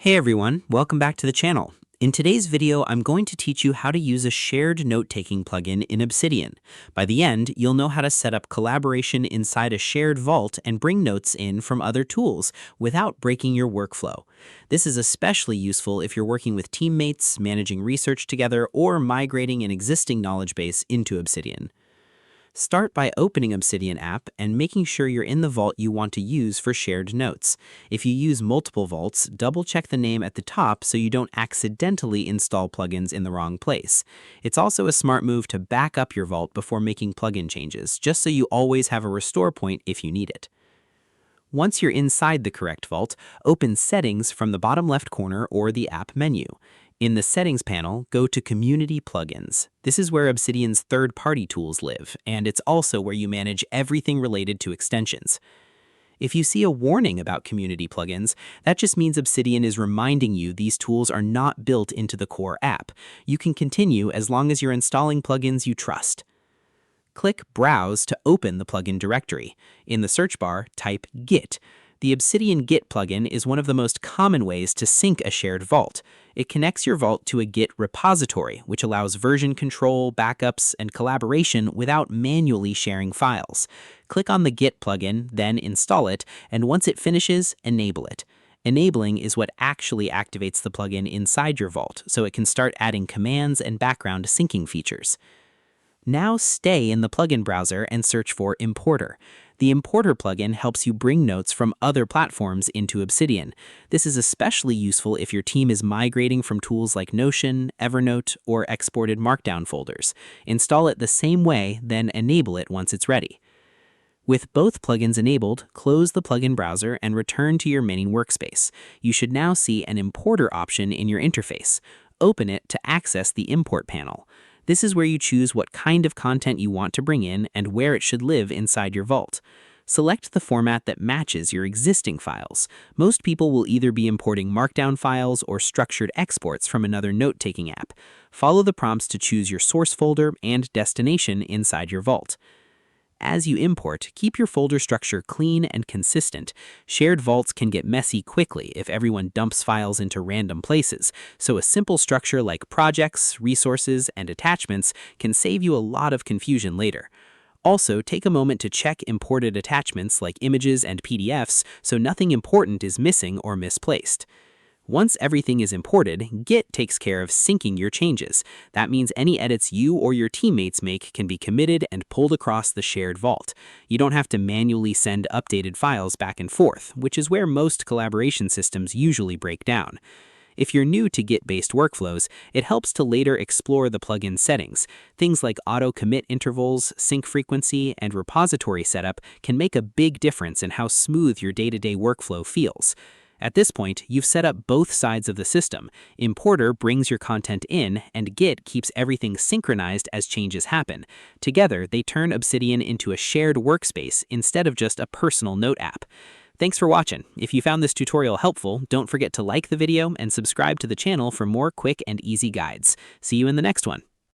Hey everyone, welcome back to the channel. In today's video, I'm going to teach you how to use a shared note-taking plugin in Obsidian. By the end, you'll know how to set up collaboration inside a shared vault and bring notes in from other tools without breaking your workflow. This is especially useful if you're working with teammates, managing research together, or migrating an existing knowledge base into Obsidian. Start by opening Obsidian app and making sure you're in the vault you want to use for shared notes. If you use multiple vaults, double-check the name at the top so you don't accidentally install plugins in the wrong place. It's also a smart move to back up your vault before making plugin changes, just so you always have a restore point if you need it. Once you're inside the correct vault, open Settings from the bottom left corner or the app menu. In the Settings panel, go to Community Plugins. This is where Obsidian's third-party tools live, and it's also where you manage everything related to extensions. If you see a warning about community plugins, that just means Obsidian is reminding you these tools are not built into the core app. You can continue as long as you're installing plugins you trust. Click Browse to open the plugin directory. In the search bar, type Git. The Obsidian Git plugin is one of the most common ways to sync a shared vault. It connects your vault to a Git repository, which allows version control, backups, and collaboration without manually sharing files. Click on the Git plugin, then install it, and once it finishes, enable it. Enabling is what actually activates the plugin inside your vault, so it can start adding commands and background syncing features. Now stay in the plugin browser and search for Importer. The Importer plugin helps you bring notes from other platforms into Obsidian. This is especially useful if your team is migrating from tools like Notion, Evernote, or exported Markdown folders. Install it the same way, then enable it once it's ready. With both plugins enabled, close the plugin browser and return to your main workspace. You should now see an Importer option in your interface. Open it to access the Import panel. This is where you choose what kind of content you want to bring in and where it should live inside your vault. Select the format that matches your existing files. Most people will either be importing Markdown files or structured exports from another note-taking app. Follow the prompts to choose your source folder and destination inside your vault. As you import, keep your folder structure clean and consistent. Shared vaults can get messy quickly if everyone dumps files into random places, so a simple structure like projects, resources, and attachments can save you a lot of confusion later. Also, take a moment to check imported attachments like images and PDFs so nothing important is missing or misplaced. Once everything is imported, Git takes care of syncing your changes. That means any edits you or your teammates make can be committed and pulled across the shared vault. You don't have to manually send updated files back and forth, which is where most collaboration systems usually break down. If you're new to Git-based workflows, it helps to later explore the plugin settings. Things like auto-commit intervals, sync frequency, and repository setup can make a big difference in how smooth your day-to-day workflow feels. At this point, you've set up both sides of the system. Importer brings your content in, and Git keeps everything synchronized as changes happen. Together, they turn Obsidian into a shared workspace instead of just a personal note app. Thanks for watching. If you found this tutorial helpful, don't forget to like the video and subscribe to the channel for more quick and easy guides. See you in the next one.